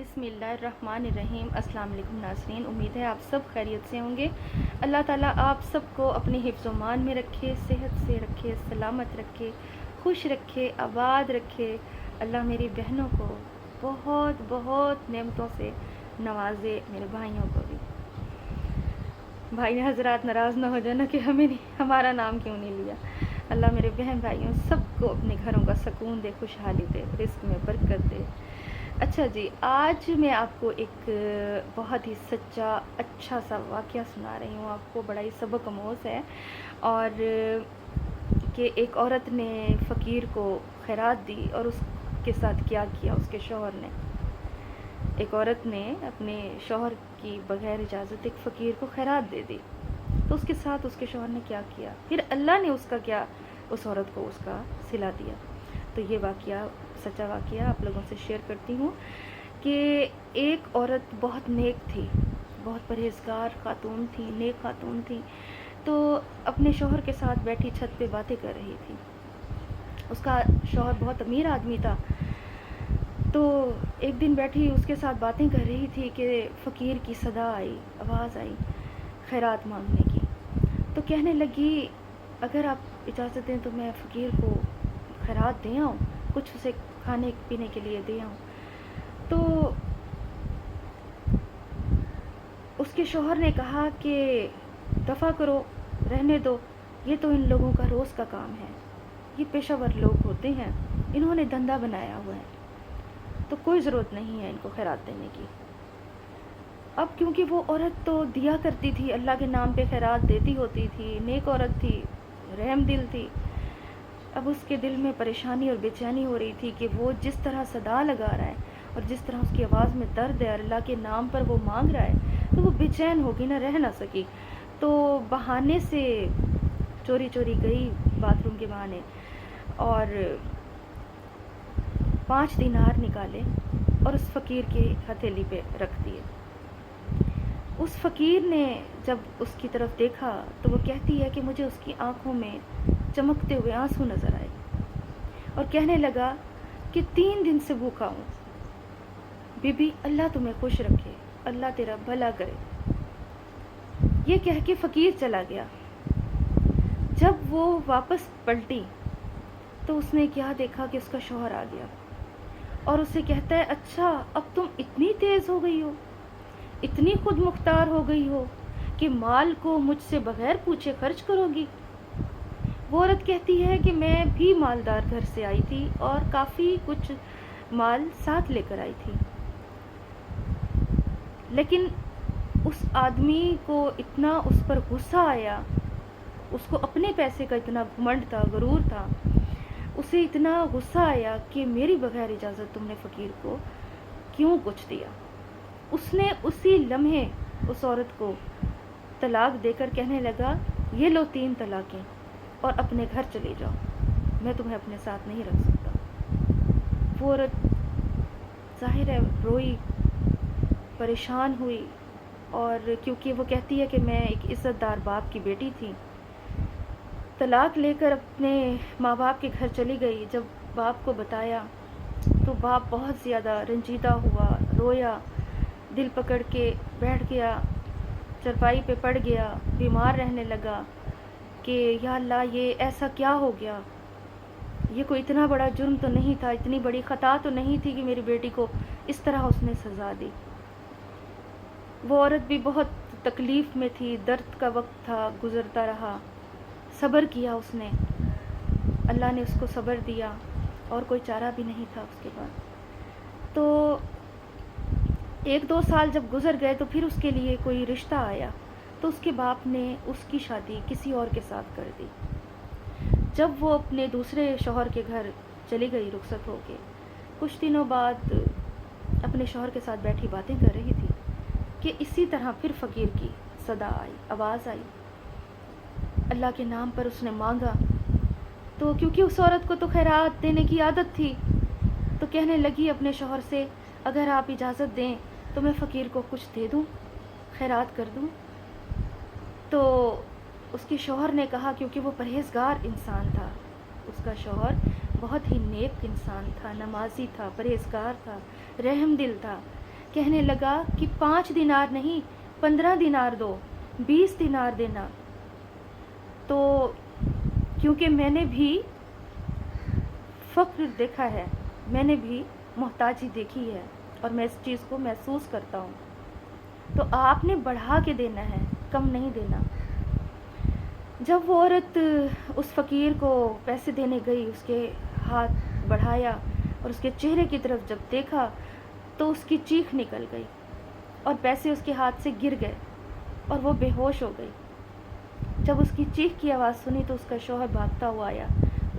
بسم اللہ الرحمن الرحیم۔ السلام علیکم ناظرین، امید ہے آپ سب خیریت سے ہوں گے۔ اللہ تعالیٰ آپ سب کو اپنے حفظ و امان میں رکھے، صحت سے رکھے، سلامت رکھے، خوش رکھے، آباد رکھے۔ اللہ میری بہنوں کو بہت بہت نعمتوں سے نوازے، میرے بھائیوں کو بھی۔ بھائی حضرات ناراض نہ ہو جانا کہ ہمارا نام کیوں نہیں لیا۔ اللہ میرے بہن بھائیوں سب کو اپنے گھروں کا سکون دے، خوشحالی دے، رزق میں برکت دے۔ اچھا جی، آج میں آپ کو ایک بہت ہی سچا اچھا سا واقعہ سنا رہی ہوں، آپ کو بڑا ہی سبق آموز ہے۔ اور کہ ایک عورت نے فقیر کو خیرات دی اور اس کے ساتھ کیا کیا اس کے شوہر نے۔ ایک عورت نے اپنے شوہر کی بغیر اجازت ایک فقیر کو خیرات دے دی، تو اس کے ساتھ اس کے شوہر نے کیا کیا، پھر اللہ نے اس کا کیا اس عورت کو اس کا صلہ دیا۔ تو یہ واقعہ سچا واقعہ آپ لوگوں سے شیئر کرتی ہوں کہ ایک عورت بہت نیک تھی، بہت پرہیزگار خاتون تھی، نیک خاتون تھی، تو اپنے شوہر کے ساتھ بیٹھی چھت پہ باتیں کر رہی تھی۔ اس کا شوہر بہت امیر آدمی تھا، تو ایک دن بیٹھی اس کے ساتھ باتیں کر رہی تھی کہ فقیر کی صدا آئی، آواز آئی خیرات مانگنے کی۔ تو کہنے لگی اگر آپ اجازت دیں تو میں فقیر کو خیرات دے آؤں، کچھ اسے کھانے پینے کے لیے دے آؤں۔ تو اس کے شوہر نے کہا کہ دفع کرو، رہنے دو، یہ تو ان لوگوں کا روز کا کام ہے، یہ پیشہ ور لوگ ہوتے ہیں، انہوں نے دھندا بنایا ہوا ہے، تو کوئی ضرورت نہیں ہے ان کو خیرات دینے کی۔ اب کیونکہ وہ عورت تو دیا کرتی تھی، اللہ کے نام پہ خیرات دیتی ہوتی تھی، نیک عورت تھی، رحم دل تھی، اب اس کے دل میں پریشانی اور بے چینی ہو رہی تھی کہ وہ جس طرح صدا لگا رہا ہے اور جس طرح اس کی آواز میں درد ہے اور اللہ کے نام پر وہ مانگ رہا ہے، تو وہ بے چین ہوگی نہ، رہ نہ سکی۔ تو بہانے سے چوری چوری گئی باتھ روم کے بہانے اور 5 دینار نکالے اور اس فقیر کی ہتھیلی پہ رکھ دیے۔ اس فقیر نے جب اس کی طرف دیکھا تو وہ کہتی ہے کہ مجھے اس کی آنکھوں میں چمکتے ہوئے آنسو نظر آئے اور کہنے لگا کہ 3 دن سے بھوکا ہوں، بی بی اللہ تمہیں خوش رکھے، اللہ تیرا بھلا کرے۔ یہ کہہ کے فقیر چلا گیا۔ جب وہ واپس پلٹی تو اس نے کیا دیکھا کہ اس کا شوہر آ گیا اور اسے کہتا ہے اچھا اب تم اتنی تیز ہو گئی ہو، اتنی خود مختار ہو گئی ہو کہ مال کو مجھ سے بغیر پوچھے خرچ کرو گی۔ وہ عورت کہتی ہے کہ میں بھی مالدار گھر سے آئی تھی اور کافی کچھ مال ساتھ لے کر آئی تھی، لیکن اس آدمی کو اتنا اس پر غصہ آیا، اس کو اپنے پیسے کا اتنا گھمنڈ تھا، غرور تھا، اسے اتنا غصہ آیا کہ میری بغیر اجازت تم نے فقیر کو کیوں کچھ دیا۔ اس نے اسی لمحے اس عورت کو طلاق دے کر کہنے لگا یہ لو 3 طلاقیں اور اپنے گھر چلے جاؤ، میں تمہیں اپنے ساتھ نہیں رکھ سکتا۔ وہ عورت ظاہر ہے روئی، پریشان ہوئی، اور کیونکہ وہ کہتی ہے کہ میں ایک عزت دار باپ کی بیٹی تھی، طلاق لے کر اپنے ماں باپ کے گھر چلی گئی۔ جب باپ کو بتایا تو باپ بہت زیادہ رنجیدہ ہوا، رویا، دل پکڑ کے بیٹھ گیا، چرپائی پہ پڑ گیا، بیمار رہنے لگا کہ یا اللہ یہ ایسا کیا ہو گیا، یہ کوئی اتنا بڑا جرم تو نہیں تھا، اتنی بڑی خطا تو نہیں تھی کہ میری بیٹی کو اس طرح اس نے سزا دی۔ وہ عورت بھی بہت تکلیف میں تھی، درد کا وقت تھا، گزرتا رہا، صبر کیا اس نے، اللہ نے اس کو صبر دیا اور کوئی چارہ بھی نہیں تھا اس کے بعد۔ تو 1-2 سال جب گزر گئے تو پھر اس کے لیے کوئی رشتہ آیا، تو اس کے باپ نے اس کی شادی کسی اور کے ساتھ کر دی۔ جب وہ اپنے دوسرے شوہر کے گھر چلی گئی رخصت ہو کے، کچھ دنوں بعد اپنے شوہر کے ساتھ بیٹھی باتیں کر رہی تھی کہ اسی طرح پھر فقیر کی صدا آئی، آواز آئی، اللہ کے نام پر اس نے مانگا۔ تو کیونکہ اس عورت کو تو خیرات دینے کی عادت تھی، تو کہنے لگی اپنے شوہر سے اگر آپ اجازت دیں تو میں فقیر کو کچھ دے دوں، خیرات کر دوں۔ تو اس کے شوہر نے کہا، کیونکہ وہ پرہیزگار انسان تھا، اس کا شوہر بہت ہی نیک انسان تھا، نمازی تھا، پرہیزگار تھا، رحم دل تھا، کہنے لگا کہ 5 دینار نہیں 15 دینار دو، 20 دینار دینا۔ تو کیونکہ میں نے بھی فقر دیکھا ہے، میں نے بھی محتاجی دیکھی ہے اور میں اس چیز کو محسوس کرتا ہوں، تو آپ نے بڑھا کے دینا ہے، کم نہیں دینا۔ جب وہ عورت اس فقیر کو پیسے دینے گئی، اس کے ہاتھ بڑھایا اور اس کے چہرے کی طرف جب دیکھا تو اس کی چیخ نکل گئی اور پیسے اس کے ہاتھ سے گر گئے اور وہ بے ہوش ہو گئی۔ جب اس کی چیخ کی آواز سنی تو اس کا شوہر بھاگتا ہوا آیا،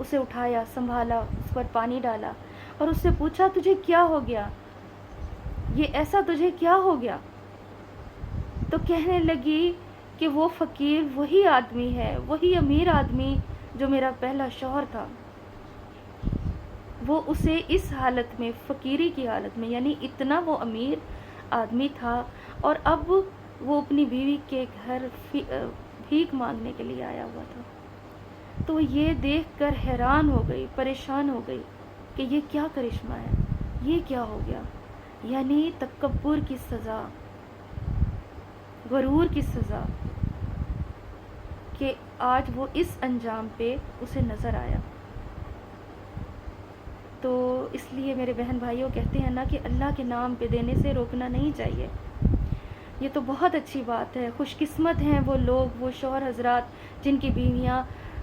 اسے اٹھایا، سنبھالا، اس پر پانی ڈالا اور اس سے پوچھا تجھے کیا ہو گیا، یہ ایسا تجھے کیا ہو گیا؟ تو کہنے لگی کہ وہ فقیر وہی آدمی ہے، وہی امیر آدمی جو میرا پہلا شوہر تھا، وہ اسے اس حالت میں، فقیری کی حالت میں، یعنی اتنا وہ امیر آدمی تھا اور اب وہ اپنی بیوی کے گھر بھیک مانگنے کے لیے آیا ہوا تھا۔ تو یہ دیکھ کر حیران ہو گئی، پریشان ہو گئی کہ یہ کیا کرشمہ ہے، یہ کیا ہو گیا؟ یعنی تکبر کی سزا، غرور کی سزا، کہ آج وہ اس انجام پہ اسے نظر آیا۔ تو اس لیے میرے بہن بھائیوں کہتے ہیں نا کہ اللہ کے نام پہ دینے سے روکنا نہیں چاہیے۔ یہ تو بہت اچھی بات ہے، خوش قسمت ہیں وہ لوگ، وہ شوہر حضرات جن کی بیویاں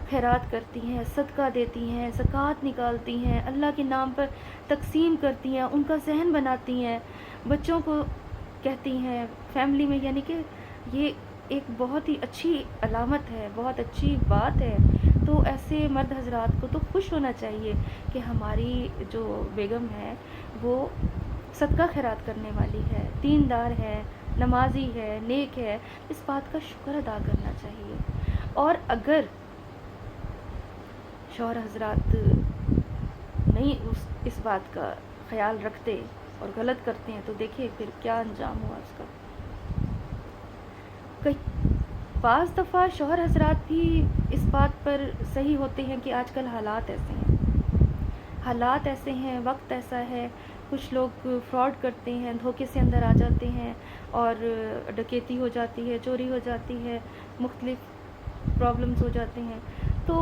خیرات کرتی ہیں، صدقہ دیتی ہیں، زکوٰۃ نکالتی ہیں، اللہ کے نام پر تقسیم کرتی ہیں، ان کا ذہن بناتی ہیں، بچوں کو کہتی ہیں فیملی میں، یعنی کہ یہ ایک بہت ہی اچھی علامت ہے، بہت اچھی بات ہے۔ تو ایسے مرد حضرات کو تو خوش ہونا چاہیے کہ ہماری جو بیگم ہے وہ صدقہ خیرات کرنے والی ہے، دیندار ہے، نمازی ہے، نیک ہے، اس بات کا شکر ادا کرنا چاہیے۔ اور اگر شوہر حضرات نہیں اس بات کا خیال رکھتے اور غلط کرتے ہیں تو دیکھیں پھر کیا انجام ہوا اس کا۔ بعض دفعہ شوہر حضرات بھی اس بات پر صحیح ہوتے ہیں کہ آج کل حالات ایسے ہیں، حالات ایسے ہیں، وقت ایسا ہے، کچھ لوگ فراڈ کرتے ہیں، دھوکے سے اندر آ جاتے ہیں اور ڈکیتی ہو جاتی ہے، چوری ہو جاتی ہے، مختلف پرابلمز ہو جاتے ہیں۔ تو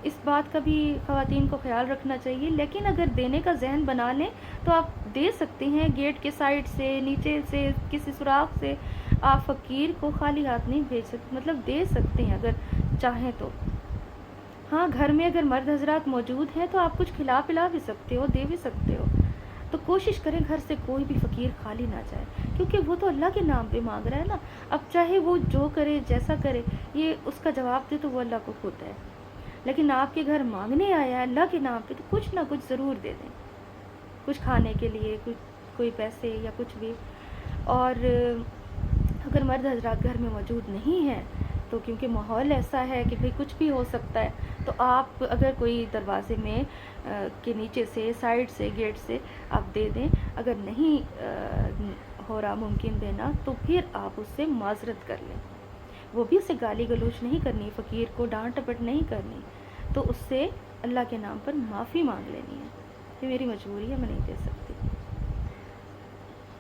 اس بات کا بھی خواتین کو خیال رکھنا چاہیے، لیکن اگر دینے کا ذہن بنا لیں تو آپ دے سکتے ہیں، گیٹ کے سائڈ سے، نیچے سے، کسی سوراخ سے آپ فقیر کو خالی ہاتھ نہیں بھیج سکتے، مطلب دے سکتے ہیں اگر چاہیں تو۔ ہاں، گھر میں اگر مرد حضرات موجود ہیں تو آپ کچھ کھلا پلا بھی سکتے ہو، دے بھی سکتے ہو۔ تو کوشش کریں گھر سے کوئی بھی فقیر خالی نہ جائے، کیونکہ وہ تو اللہ کے نام پہ مانگ رہا ہے نا۔ اب چاہے وہ جو کرے، جیسا کرے، یہ اس کا جواب دے تو وہ اللہ کو خود ہے، لیکن آپ کے گھر مانگنے آیا ہے اللہ کے نام پہ تو کچھ نہ کچھ ضرور دے دیں، کچھ کھانے کے لیے، کوئی پیسے یا کچھ بھی۔ اور اگر مرد حضرات گھر میں موجود نہیں ہیں تو کیونکہ ماحول ایسا ہے کہ بھئی کچھ بھی ہو سکتا ہے، تو آپ اگر کوئی دروازے میں کے نیچے سے، سائڈ سے، گیٹ سے آپ دے دیں۔ اگر نہیں ہو رہا ممکن دینا تو پھر آپ اس سے معذرت کر لیں، وہ بھی اسے گالی گلوچ نہیں کرنی، فقیر کو ڈانٹ ٹپٹ نہیں کرنی، تو اس سے اللہ کے نام پر معافی مانگ لینی ہے کہ میری مجبوری ہے، میں نہیں دے سکتی۔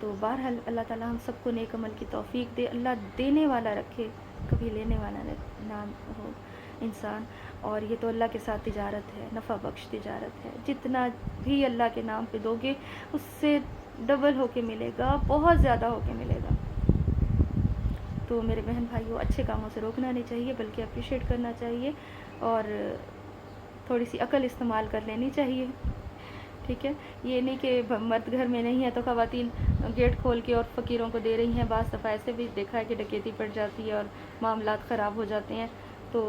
تو بہرحال اللہ تعالیٰ ہم سب کو نیک عمل کی توفیق دے، اللہ دینے والا رکھے، کبھی لینے والا نہ ہو انسان۔ اور یہ تو اللہ کے ساتھ تجارت ہے، نفع بخش تجارت ہے، جتنا بھی اللہ کے نام پہ دو گے اس سے ڈبل ہو کے ملے گا، بہت زیادہ ہو کے ملے گا۔ تو میرے بہن بھائیوں، اچھے کاموں سے روکنا نہیں چاہیے بلکہ اپریشیٹ کرنا چاہیے اور تھوڑی سی عقل استعمال کر لینی چاہیے، ٹھیک ہے؟ یہ نہیں کہ مرد گھر میں نہیں ہے تو خواتین گیٹ کھول کے اور فقیروں کو دے رہی ہیں۔ بعض دفعہ ایسے بھی دیکھا ہے کہ ڈکیتی پڑ جاتی ہے اور معاملات خراب ہو جاتے ہیں، تو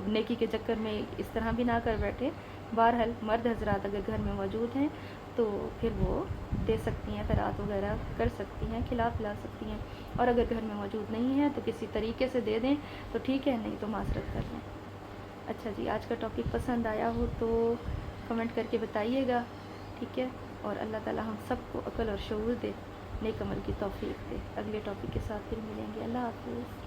نیکی کے چکر میں اس طرح بھی نہ کر بیٹھے۔ بہرحال مرد حضرات اگر گھر میں موجود ہیں تو پھر وہ دے سکتی ہیں، خیرات وغیرہ کر سکتی ہیں، کھلا پلا سکتی ہیں، اور اگر گھر میں موجود نہیں ہیں تو کسی طریقے سے دے دیں تو ٹھیک ہے، نہیں تو معذرت کر لیں۔ اچھا جی، آج کا ٹاپک پسند آیا ہو تو کمنٹ کر کے بتائیے گا، ٹھیک ہے؟ اور اللہ تعالیٰ ہم سب کو عقل اور شعور دے، نیک عمل کی توفیق دے۔ اگلے ٹاپک کے ساتھ پھر ملیں گے، اللہ حافظ۔